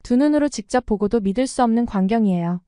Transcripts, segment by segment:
두 눈으로 직접 보고도 믿을 수 없는 광경이에요.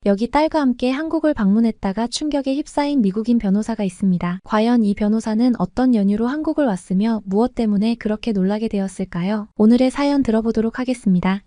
여기 딸과 함께 한국을 방문했다가 충격에 휩싸인 미국인 변호사가 있습니다. 과연 이 변호사는 어떤 연유로 한국을 왔으며 무엇 때문에 그렇게 놀라게 되었을까요? 오늘의 사연 들어보도록 하겠습니다.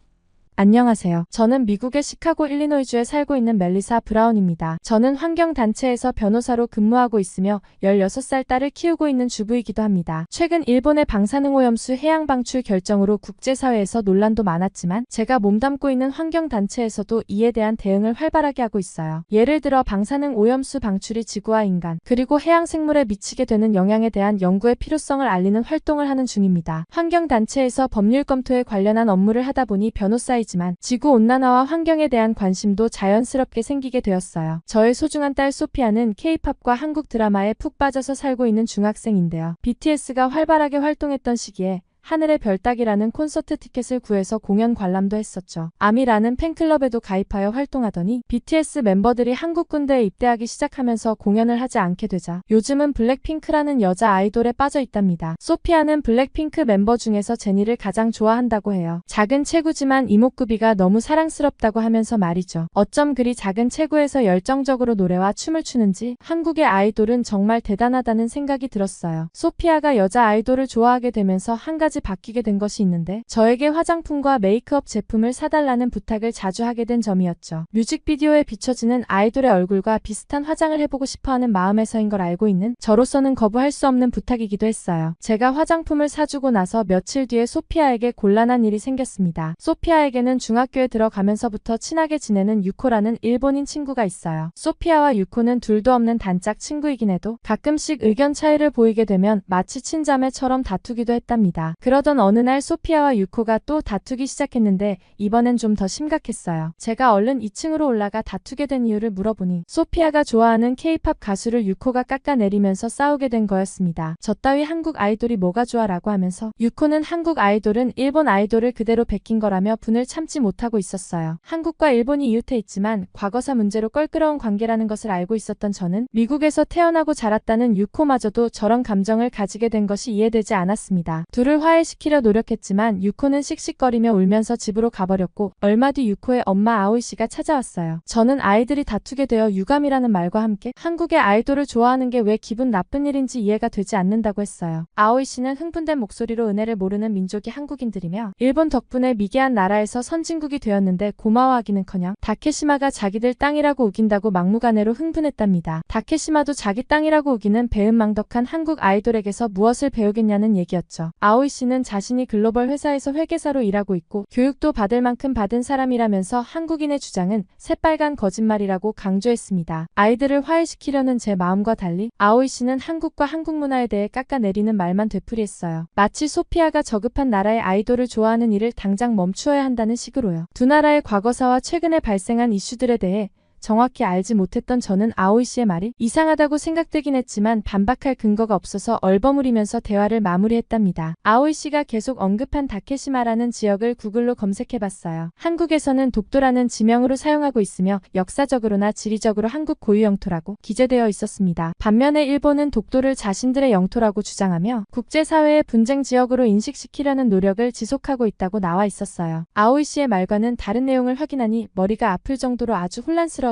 안녕하세요. 저는 미국의 시카고 일리노이주에 살고 있는 멜리사 브라운입니다. 저는 환경단체에서 변호사로 근무하고 있으며 16살 딸을 키우고 있는 주부이기도 합니다. 최근 일본의 방사능오염수 해양 방출 결정으로 국제사회에서 논란도 많았지만 제가 몸담고 있는 환경단체에서도 이에 대한 대응을 활발하게 하고 있어요. 예를 들어 방사능 오염수 방출이 지구와 인간, 그리고 해양 생물에 미치게 되는 영향에 대한 연구의 필요성을 알리는 활동을 하는 중입니다. 환경단체에서 법률 검토에 관련한 업무를 하다 보니 변호사이지만 지구온난화와 환경에 대한 관심도 자연스럽게 생기게 되었어요. 저의 소중한 딸 소피아는 K-팝과 한국 드라마에 푹 빠져서 살고 있는 중학생인데요. BTS가 활발하게 활동했던 시기에 하늘의 별 따기라는 콘서트 티켓을 구해서 공연 관람도 했었죠. 아미라는 팬클럽에도 가입하여 활동하더니 BTS 멤버들이 한국 군대에 입대하기 시작하면서 공연을 하지 않게 되자 요즘은 블랙핑크라는 여자 아이돌에 빠져 있답니다. 소피아는 블랙핑크 멤버 중에서 제니를 가장 좋아한다고 해요. 작은 체구지만 이목구비가 너무 사랑스럽다고 하면서 말이죠. 어쩜 그리 작은 체구에서 열정적으로 노래와 춤을 추는지 한국의 아이돌은 정말 대단하다는 생각이 들었어요. 소피아가 여자 아이돌을 좋아하게 되면서 한 가지 바뀌게 된 것이 있는데 저에게 화장품과 메이크업 제품을 사달라는 부탁을 자주 하게 된 점이었죠. 뮤직비디오에 비춰지는 아이돌의 얼굴과 비슷한 화장을 해보고 싶어하는 마음에서인 걸 알고 있는 저로서는 거부할 수 없는 부탁이기도 했어요. 제가 화장품을 사주고 나서 며칠 뒤에 소피아에게 곤란한 일이 생겼습니다. 소피아에게는 중학교에 들어가면서부터 친하게 지내는 유코라는 일본인 친구가 있어요. 소피아와 유코는 둘도 없는 단짝 친구이긴 해도 가끔씩 의견 차이를 보이게 되면 마치 친자매처럼 다투기도 했답니다. 그러던 어느 날 소피아와 유코가 또 다투기 시작했는데 이번엔 좀 더 심각했어요. 제가 얼른 2층으로 올라가 다투게 된 이유를 물어보니 소피아가 좋아하는 K-팝 가수를 유코가 깎아내리면서 싸우게 된 거였습니다. 저 따위 한국 아이돌이 뭐가 좋아 라고 하면서 유코는 한국 아이돌은 일본 아이돌을 그대로 베낀 거라며 분을 참지 못하고 있었어요. 한국과 일본이 이웃해 있지만 과거사 문제로 껄끄러운 관계라는 것을 알고 있었던 저는 미국에서 태어나고 자랐다는 유코마저도 저런 감정을 가지게 된 것이 이해되지 않았습니다. 둘을 화해시키려 노력했지만 유코는 씩씩거리며 울면서 집으로 가버렸고 얼마 뒤 유코의 엄마 아오이 씨가 찾아왔어요. 저는 아이들이 다투게 되어 유감이라는 말과 함께 한국의 아이돌을 좋아하는 게 왜 기분 나쁜 일인지 이해가 되지 않는다고 했어요. 아오이 씨는 흥분된 목소리로 은혜를 모르는 민족이 한국인들이며 일본 덕분에 미개한 나라에서 선진국이 되었는데 고마워하기는커녕 다케시마가 자기들 땅이라고 우긴다고 막무가내로 흥분했답니다. 다케시마도 자기 땅이라고 우기는 배은망덕한 한국 아이돌에게서 무엇을 배우겠냐는 얘기였죠. 아오이 씨는 자신이 글로벌 회사에서 회계사로 일하고 있고 교육도 받을 만큼 받은 사람이라면서 한국인의 주장은 새빨간 거짓말이라고 강조했습니다. 아이들을 화해시키려는 제 마음과 달리 아오이 씨는 한국과 한국 문화에 대해 깎아내리는 말만 되풀이했어요. 마치 소피아가 저급한 나라의 아이돌을 좋아하는 일을 당장 멈추어야 한다는 식으로요. 두 나라의 과거사와 최근에 발생한 이슈들에 대해 정확히 알지 못했던 저는 아오이 씨의 말이 이상하다고 생각되긴 했지만 반박할 근거가 없어서 얼버무리면서 대화를 마무리했답니다. 아오이 씨가 계속 언급한 다케시마라는 지역을 구글로 검색해봤어요. 한국에서는 독도라는 지명으로 사용하고 있으며 역사적으로나 지리적으로 한국 고유 영토라고 기재되어 있었습니다. 반면에 일본은 독도를 자신들의 영토라고 주장하며 국제사회의 분쟁 지역으로 인식시키려는 노력을 지속하고 있다고 나와 있었어요. 아오이 씨의 말과는 다른 내용을 확인하니 머리가 아플 정도로 아주 혼란스러웠습니다.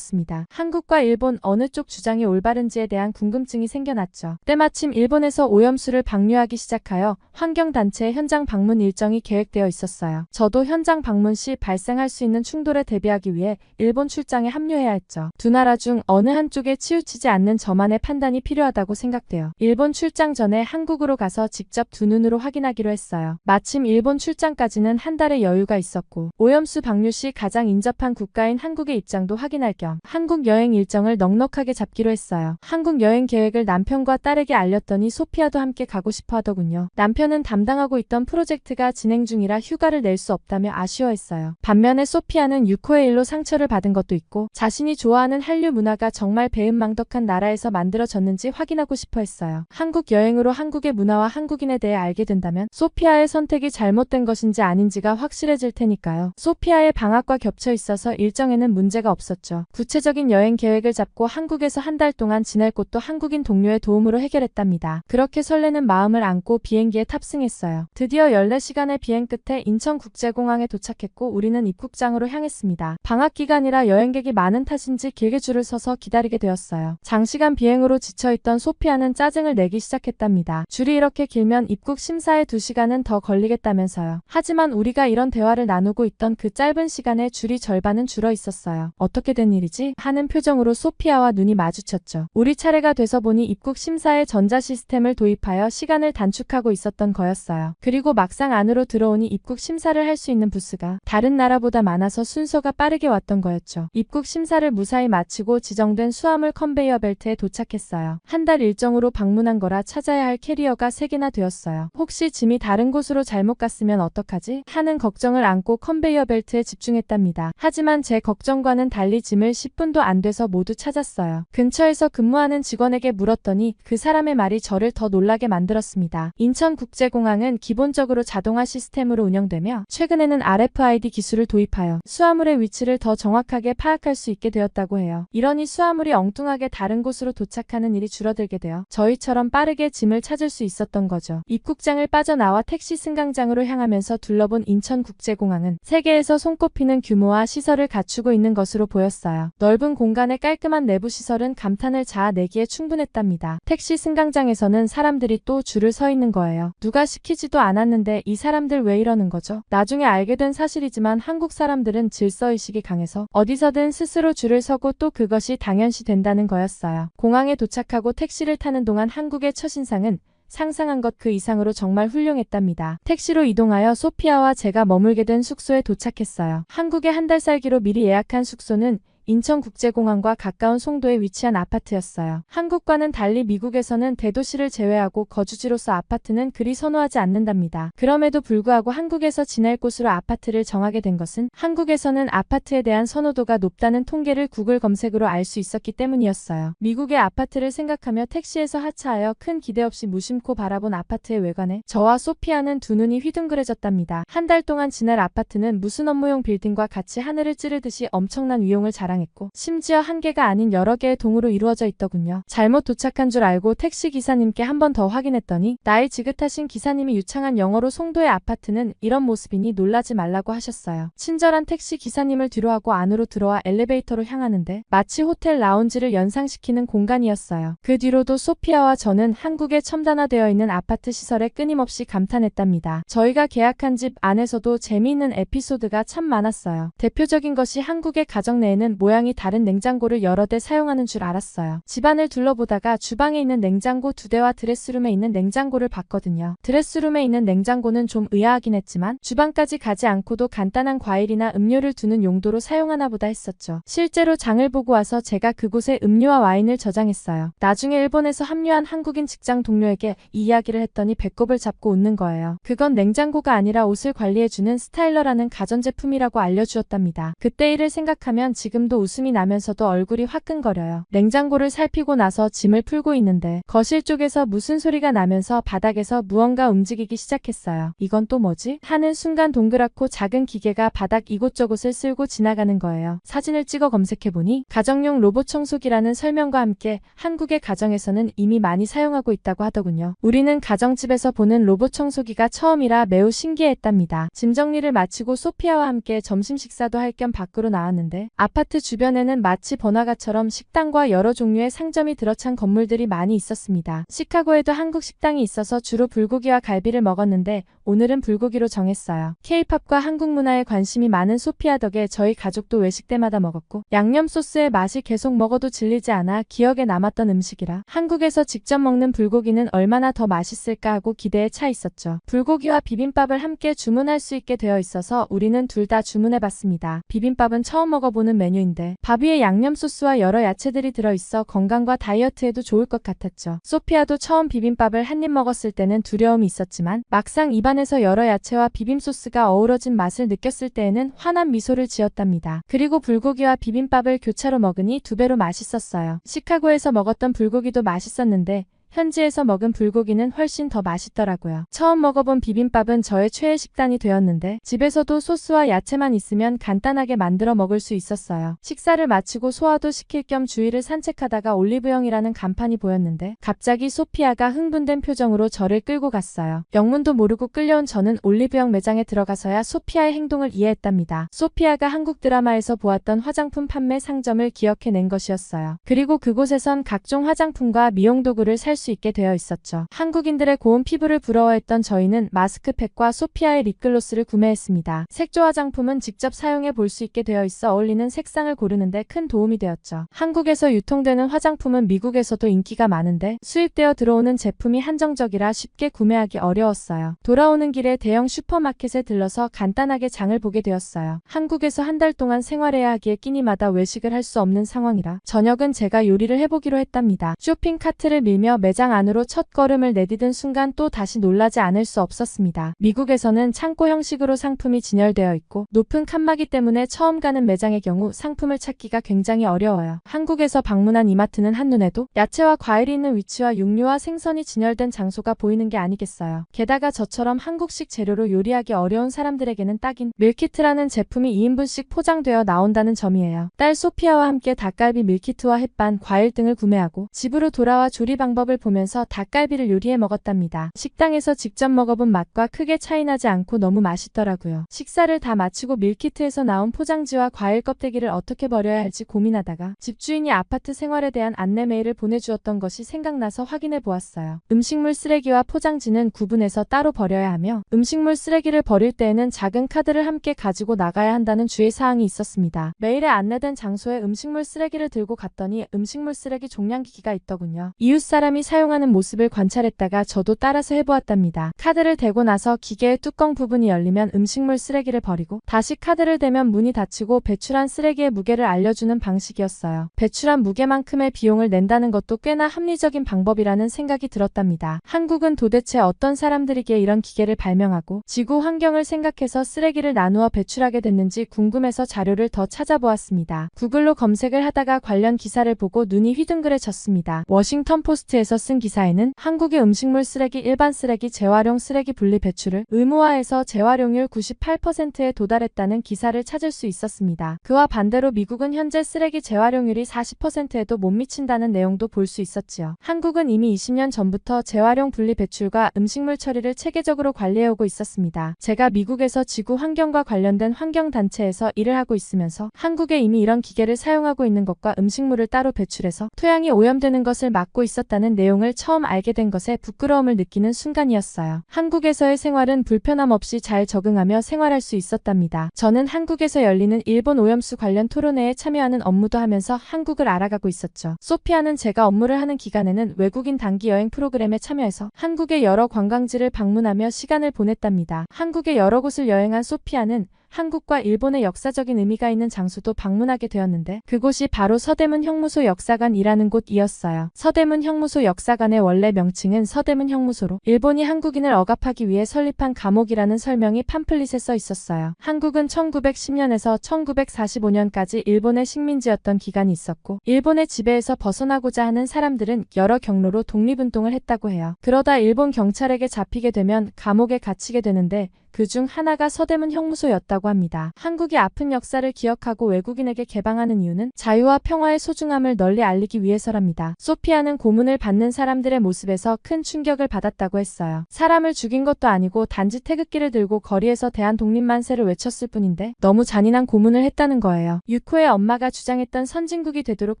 한국과 일본 어느 쪽 주장이 올바른지에 대한 궁금증이 생겨났죠. 때마침 일본에서 오염수를 방류하기 시작하여 환경단체의 현장 방문 일정이 계획되어 있었어요. 저도 현장 방문 시 발생할 수 있는 충돌에 대비하기 위해 일본 출장에 합류해야 했죠. 두 나라 중 어느 한쪽에 치우치지 않는 저만의 판단이 필요하다고 생각돼요. 일본 출장 전에 한국으로 가서 직접 두 눈으로 확인하기로 했어요. 마침 일본 출장까지는 한 달의 여유가 있었고 오염수 방류 시 가장 인접한 국가인 한국의 입장도 확인할 겸 한국 여행 일정을 넉넉하게 잡기로 했어요. 한국 여행 계획을 남편과 딸에게 알렸더니 소피아도 함께 가고 싶어 하더군요. 남편은 담당하고 있던 프로젝트가 진행 중이라 휴가를 낼 수 없다며 아쉬워했어요. 반면에 소피아는 유코의 일로 상처를 받은 것도 있고 자신이 좋아하는 한류 문화가 정말 배은망덕한 나라에서 만들어졌는지 확인하고 싶어 했어요. 한국 여행으로 한국의 문화와 한국인에 대해 알게 된다면 소피아의 선택이 잘못된 것인지 아닌지가 확실해질 테니까요. 소피아의 방학과 겹쳐 있어서 일정에는 문제가 없었죠. 구체적인 여행 계획을 잡고 한국에서 한 달 동안 지낼 곳도 한국인 동료의 도움으로 해결했답니다. 그렇게 설레는 마음을 안고 비행기에 탑승했어요. 드디어 14시간의 비행 끝에 인천국제공항에 도착했고 우리는 입국장으로 향했습니다. 방학 기간이라 여행객이 많은 탓인지 길게 줄을 서서 기다리게 되었어요. 장시간 비행으로 지쳐있던 소피아는 짜증을 내기 시작했답니다. 줄이 이렇게 길면 입국 심사에 2시간은 더 걸리겠다면서요. 하지만 우리가 이런 대화를 나누고 있던 그 짧은 시간에 줄이 절반은 줄어 있었어요. 어떻게 된 일이지? 하는 표정으로 소피아와 눈이 마주쳤죠. 우리 차례가 돼서 보니 입국 심사에 전자 시스템을 도입하여 시간을 단축하고 있었던 거였어요. 그리고 막상 안으로 들어오니 입국 심사를 할 수 있는 부스가 다른 나라보다 많아서 순서가 빠르게 왔던 거였죠. 입국 심사를 무사히 마치고 지정된 수화물 컨베이어 벨트에 도착했어요. 한 달 일정으로 방문한 거라 찾아야 할 캐리어가 3개나 되었어요. 혹시 짐이 다른 곳으로 잘못 갔으면 어떡하지? 하는 걱정을 안고 컨베이어 벨트에 집중했답니다. 하지만 제 걱정과는 달리 짐을 10분도 안 돼서 모두 찾았어요. 근처에서 근무하는 직원에게 물었더니 그 사람의 말이 저를 더 놀라게 만들었습니다. 인천국제공항은 기본적으로 자동화 시스템으로 운영되며 최근에는 RFID 기술을 도입하여 수화물의 위치를 더 정확하게 파악할 수 있게 되었다고 해요. 이러니 수화물이 엉뚱하게 다른 곳으로 도착하는 일이 줄어들게 되어 저희처럼 빠르게 짐을 찾을 수 있었던 거죠. 입국장을 빠져나와 택시 승강장으로 향하면서 둘러본 인천국제공항은 세계에서 손꼽히는 규모와 시설을 갖추고 있는 것으로 보였어요. 넓은 공간의 깔끔한 내부 시설은 감탄을 자아내기에 충분했답니다. 택시 승강장에서는 사람들이 또 줄을 서 있는 거예요. 누가 시키지도 않았는데 이 사람들 왜 이러는 거죠? 나중에 알게 된 사실이지만 한국 사람들은 질서의식이 강해서 어디서든 스스로 줄을 서고 또 그것이 당연시 된다는 거였어요. 공항에 도착하고 택시를 타는 동안 한국의 첫인상은 상상한 것 그 이상으로 정말 훌륭했답니다. 택시로 이동하여 소피아와 제가 머물게 된 숙소에 도착했어요. 한국에 한 달 살기로 미리 예약한 숙소는 인천국제공항과 가까운 송도에 위치한 아파트였어요. 한국과는 달리 미국에서는 대도시를 제외하고 거주지로서 아파트는 그리 선호하지 않는답니다. 그럼에도 불구하고 한국에서 지낼 곳으로 아파트를 정하게 된 것은 한국에서는 아파트에 대한 선호도가 높다는 통계를 구글 검색으로 알 수 있었기 때문이었어요. 미국의 아파트를 생각하며 택시에서 하차하여 큰 기대 없이 무심코 바라본 아파트의 외관에 저와 소피아는 두 눈이 휘둥그레졌답니다. 한 달 동안 지낼 아파트는 무슨 업무용 빌딩과 같이 하늘을 찌르듯이 엄청난 위용을 자랑했고 심지어 한 개가 아닌 여러 개의 동으로 이루어져 있더군요. 잘못 도착한 줄 알고 택시 기사님께 한 번 더 확인했더니 나이 지긋하신 기사님이 유창한 영어로 송도의 아파트는 이런 모습이니 놀라지 말라고 하셨어요. 친절한 택시 기사님을 뒤로하고 안으로 들어와 엘리베이터로 향하는데 마치 호텔 라운지를 연상시키는 공간이었어요. 그 뒤로도 소피아와 저는 한국에 첨단화되어 있는 아파트 시설에 끊임없이 감탄했답니다. 저희가 계약한 집 안에서도 재미있는 에피소드가 참 많았어요. 대표적인 것이 한국의 가정 내에는 모양이 다른 냉장고를 여러 대 사용하는 줄 알았어요. 집안을 둘러보다가 주방에 있는 냉장고 2대와 드레스룸에 있는 냉장고를 봤거든요. 드레스룸에 있는 냉장고는 좀 의아하긴 했지만 주방까지 가지 않고도 간단한 과일이나 음료를 두는 용도로 사용하나 보다 했었죠. 실제로 장을 보고 와서 제가 그곳에 음료와 와인을 저장했어요. 나중에 일본에서 합류한 한국인 직장 동료에게 이 이야기를 했더니 배꼽을 잡고 웃는 거예요. 그건 냉장고가 아니라 옷을 관리해주는 스타일러라는 가전제품이라고 알려주었답니다. 그때 일을 생각하면 지금도 웃음이 나면서도 얼굴이 화끈거려요. 냉장고를 살피고 나서 짐을 풀고 있는데 거실 쪽에서 무슨 소리가 나면서 바닥에서 무언가 움직이기 시작했어요. 이건 또 뭐지? 하는 순간 동그랗고 작은 기계가 바닥 이곳저곳을 쓸고 지나가는 거예요. 사진을 찍어 검색해보니 가정용 로봇 청소기라는 설명과 함께 한국의 가정에서는 이미 많이 사용하고 있다고 하더군요. 우리는 가정집에서 보는 로봇 청소기가 처음이라 매우 신기해했답니다. 짐 정리를 마치고 소피아와 함께 점심 식사도 할 겸 밖으로 나왔는데 아파트 주변에는 마치 번화가처럼 식당과 여러 종류의 상점이 들어찬 건물들이 많이 있었습니다. 시카고에도 한국 식당이 있어서 주로 불고기와 갈비를 먹었는데 오늘은 불고기로 정했어요. K-팝과 한국 문화에 관심이 많은 소피아 덕에 저희 가족도 외식 때마다 먹었고 양념 소스의 맛이 계속 먹어도 질리지 않아 기억에 남았던 음식이라 한국에서 직접 먹는 불고기는 얼마나 더 맛있을까 하고 기대에 차 있었죠. 불고기와 비빔밥을 함께 주문할 수 있게 되어 있어서 우리는 둘 다 주문해봤습니다. 비빔밥은 처음 먹어보는 메뉴인데 밥 위에 양념 소스와 여러 야채들이 들어있어 건강과 다이어트에도 좋을 것 같았죠. 소피아도 처음 비빔밥을 한 입 먹었을 때는 두려움이 있었지만 막상 입안에서 여러 야채와 비빔 소스가 어우러진 맛을 느꼈을 때에는 환한 미소를 지었답니다. 그리고 불고기와 비빔밥을 교차로 먹으니 2배로 맛있었어요. 시카고에서 먹었던 불고기도 맛있었는데 현지에서 먹은 불고기는 훨씬 더 맛있더라고요. 처음 먹어본 비빔밥은 저의 최애 식단이 되었는데 집에서도 소스와 야채만 있으면 간단하게 만들어 먹을 수 있었어요. 식사를 마치고 소화도 시킬 겸 주위를 산책하다가 올리브영이라는 간판이 보였는데 갑자기 소피아가 흥분된 표정으로 저를 끌고 갔어요. 영문도 모르고 끌려온 저는 올리브영 매장에 들어가서야 소피아의 행동을 이해했답니다. 소피아가 한국 드라마에서 보았던 화장품 판매 상점을 기억해낸 것이었어요. 그리고 그곳에선 각종 화장품과 미용 도구를 살 수 있게 되어 있었죠. 한국인들의 고운 피부를 부러워했던 저희는 마스크팩과 소피아의 립글로스를 구매했습니다. 색조 화장품은 직접 사용해 볼 수 있게 되어 있어 어울리는 색상을 고르는데 큰 도움이 되었죠. 한국에서 유통되는 화장품은 미국에서도 인기가 많은데 수입되어 들어오는 제품이 한정적이라 쉽게 구매하기 어려웠어요. 돌아오는 길에 대형 슈퍼마켓에 들러서 간단하게 장을 보게 되었어요. 한국에서 한 달 동안 생활해야 하기에 끼니마다 외식을 할 수 없는 상황이라 저녁은 제가 요리를 해보기로 했답니다. 쇼핑 카트를 밀며 매장 안으로 첫 걸음을 내디딘 순간 또 다시 놀라지 않을 수 없었습니다. 미국에서는 창고 형식으로 상품이 진열되어 있고 높은 칸막이 때문에 처음 가는 매장의 경우 상품을 찾기가 굉장히 어려워요. 한국에서 방문한 이마트는 한눈에도 야채와 과일이 있는 위치와 육류와 생선이 진열된 장소가 보이는 게 아니겠어요. 게다가 저처럼 한국식 재료로 요리하기 어려운 사람들에게는 딱인 밀키트라는 제품이 2인분씩 포장되어 나온다는 점이에요. 딸 소피아와 함께 닭갈비 밀키트와 햇반, 과일 등을 구매하고 집으로 돌아와 조리 방법을 보면서 닭갈비를 요리해 먹었답니다. 식당에서 직접 먹어본 맛과 크게 차이나지 않고 너무 맛있더라고요. 식사를 다 마치고 밀키트에서 나온 포장지와 과일 껍데기를 어떻게 버려야 할지 고민하다가 집주인이 아파트 생활에 대한 안내 메일을 보내주었던 것이 생각나서 확인해 보았어요. 음식물 쓰레기와 포장지는 구분해서 따로 버려야 하며 음식물 쓰레기를 버릴 때에는 작은 카드를 함께 가지고 나가야 한다는 주의사항이 있었습니다. 메일에 안내된 장소에 음식물 쓰레기를 들고 갔더니 음식물 쓰레기 종량기기가 있더군요. 이웃 사람이 사용하는 모습을 관찰했다가 저도 따라서 해보았답니다. 카드를 대고 나서 기계의 뚜껑 부분이 열리면 음식물 쓰레기를 버리고 다시 카드를 대면 문이 닫히고 배출한 쓰레기의 무게를 알려주는 방식이었어요. 배출한 무게만큼의 비용을 낸다는 것도 꽤나 합리적인 방법이라는 생각이 들었답니다. 한국은 도대체 어떤 사람들이기에 이런 기계를 발명하고 지구 환경을 생각해서 쓰레기를 나누어 배출하게 됐는지 궁금해서 자료를 더 찾아보았습니다. 구글로 검색을 하다가 관련 기사를 보고 눈이 휘둥그레졌습니다. 워싱턴 포스트에서 쓴 기사에는 한국의 음식물 쓰레기, 일반 쓰레기, 재활용 쓰레기 분리 배출을 의무화해서 재활용률 98%에 도달했다는 기사를 찾을 수 있었습니다. 그와 반대로 미국은 현재 쓰레기 재활용률이 40%에도 못 미친다는 내용도 볼 수 있었지요. 한국은 이미 20년 전부터 재활용 분리 배출과 음식물 처리를 체계적으로 관리해오고 있었습니다. 제가 미국에서 지구 환경과 관련된 환경단체에서 일을 하고 있으면서 한국에 이미 이런 기계를 사용하고 있는 것과 음식물을 따로 배출해서 토양이 오염되는 것을 막고 있었다는 내용을 처음 알게 된 것에 부끄러움을 느끼는 순간이었어요. 한국에서의 생활은 불편함 없이 잘 적응하며 생활할 수 있었답니다. 저는 한국에서 열리는 일본 오염수 관련 토론회에 참여하는 업무도 하면서 한국을 알아가고 있었죠. 소피아는 제가 업무를 하는 기간에는 외국인 단기 여행 프로그램에 참여해서 한국의 여러 관광지를 방문하며 시간을 보냈답니다. 한국의 여러 곳을 여행한 소피아는 한국과 일본의 역사적인 의미가 있는 장소도 방문하게 되었는데 그곳이 바로 서대문 형무소 역사관이라는 곳이었어요. 서대문 형무소 역사관의 원래 명칭은 서대문 형무소로 일본이 한국인을 억압하기 위해 설립한 감옥이라는 설명이 팜플릿에 써 있었어요. 한국은 1910년에서 1945년까지 일본의 식민지였던 기간이 있었고 일본의 지배에서 벗어나고자 하는 사람들은 여러 경로로 독립운동을 했다고 해요. 그러다 일본 경찰에게 잡히게 되면 감옥에 갇히게 되는데 그중 하나가 서대문 형무소였다고 합니다. 한국의 아픈 역사를 기억하고 외국인에게 개방하는 이유는 자유와 평화의 소중함을 널리 알리기 위해서랍니다. 소피아는 고문을 받는 사람들의 모습에서 큰 충격을 받았다고 했어요. 사람을 죽인 것도 아니고 단지 태극기를 들고 거리에서 대한독립만세를 외쳤을 뿐인데 너무 잔인한 고문을 했다는 거예요. 유코의 엄마가 주장했던 선진국이 되도록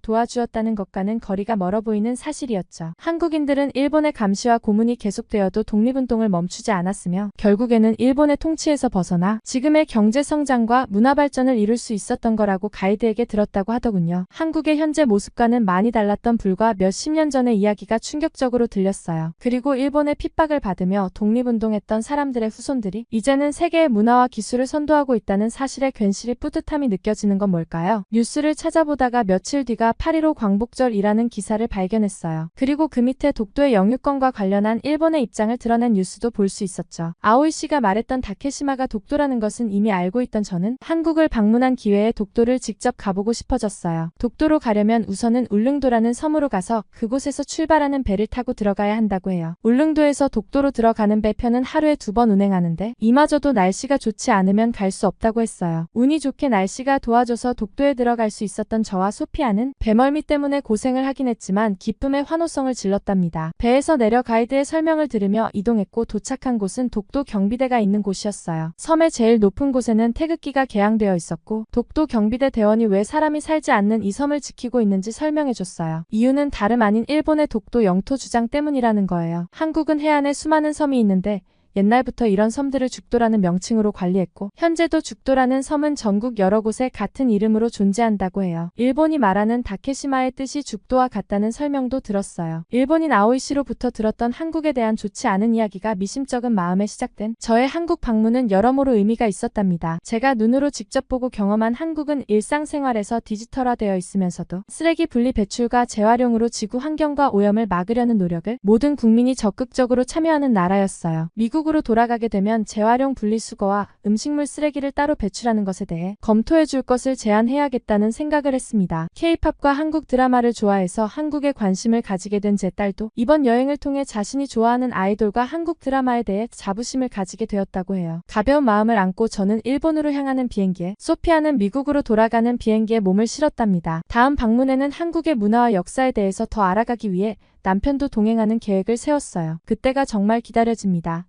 도와주었다는 것과는 거리가 멀어 보이는 사실이었죠. 한국인들은 일본의 감시와 고문이 계속되어도 독립운동을 멈추지 않았으며 결국에는 일본의 통치에서 벗어나 지금의 경제성장과 문화발전을 이룰 수 있었던 거라고 가이드에게 들었다고 하더군요. 한국의 현재 모습과는 많이 달랐던 불과 몇십 년 전의 이야기가 충격적으로 들렸어요. 그리고 일본의 핍박을 받으며 독립운동했던 사람들의 후손들이 이제는 세계의 문화와 기술을 선도하고 있다는 사실에 괜시리 뿌듯함이 느껴지는 건 뭘까요? 뉴스를 찾아보다가 며칠 뒤가 8.15 광복절이라는 기사를 발견했어요. 그리고 그 밑에 독도의 영유권과 관련한 일본의 입장을 드러낸 뉴스도 볼 수 있었죠. 아오이 씨가 말했던 다케시마가 독도라는 것은 이미 알고 있던 저는 한국을 방문한 기회에 독도를 직접 가보고 싶어졌어요. 독도로 가려면 우선은 울릉도라는 섬으로 가서 그곳에서 출발하는 배를 타고 들어가야 한다고 해요. 울릉도에서 독도로 들어가는 배편은 하루에 2번 운행하는데 이마저도 날씨가 좋지 않으면 갈 수 없다고 했어요. 운이 좋게 날씨가 도와줘서 독도에 들어갈 수 있었던 저와 소피아는 배멀미 때문에 고생을 하긴 했지만 기쁨의 환호성을 질렀답니다. 배에서 내려 가이드의 설명을 들으며 이동했고 도착한 곳은 독도 경비대가 있는 곳이었어요. 섬의 제일 높은 곳에는 태극기가 개양되어 있었고 독도 경비대 대원이 왜 사람이 살지 않는 이 섬을 지키고 있는지 설명해줬어요. 이유는 다름 아닌 일본의 독도 영토 주장 때문이라는 거예요. 한국은 해안에 수많은 섬이 있는데 옛날부터 이런 섬들을 죽도라는 명칭으로 관리했고 현재도 죽도라는 섬은 전국 여러 곳에 같은 이름으로 존재한다고 해요. 일본이 말하는 다케시마의 뜻이 죽도와 같다는 설명도 들었어요. 일본인 아오이시로부터 들었던 한국에 대한 좋지 않은 이야기가 미심쩍은 마음에 시작된 저의 한국 방문은 여러모로 의미가 있었답니다. 제가 눈으로 직접 보고 경험한 한국은 일상생활에서 디지털화되어 있으면서도 쓰레기 분리 배출과 재활용으로 지구 환경과 오염을 막으려는 노력을 모든 국민이 적극적으로 참여하는 나라였어요. 미국으로 돌아가게 되면 재활용 분리수거와 음식물 쓰레기를 따로 배출하는 것에 대해 검토해 줄 것을 제안해야겠다는 생각을 했습니다. K-팝과 한국 드라마를 좋아해서 한국에 관심을 가지게 된 제 딸도 이번 여행을 통해 자신이 좋아하는 아이돌과 한국 드라마에 대해 자부심을 가지게 되었다고 해요. 가벼운 마음을 안고 저는 일본으로 향하는 비행기에 소피아는 미국으로 돌아가는 비행기에 몸을 실었답니다. 다음 방문에는 한국의 문화와 역사에 대해서 더 알아가기 위해 남편도 동행하는 계획을 세웠어요. 그때가 정말 기다려집니다.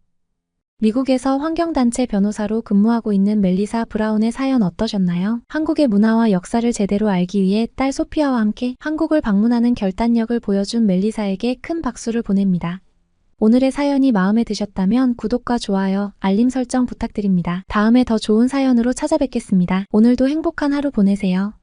미국에서 환경단체 변호사로 근무하고 있는 멜리사 브라운의 사연 어떠셨나요? 한국의 문화와 역사를 제대로 알기 위해 딸 소피아와 함께 한국을 방문하는 결단력을 보여준 멜리사에게 큰 박수를 보냅니다. 오늘의 사연이 마음에 드셨다면 구독과 좋아요, 알림 설정 부탁드립니다. 다음에 더 좋은 사연으로 찾아뵙겠습니다. 오늘도 행복한 하루 보내세요.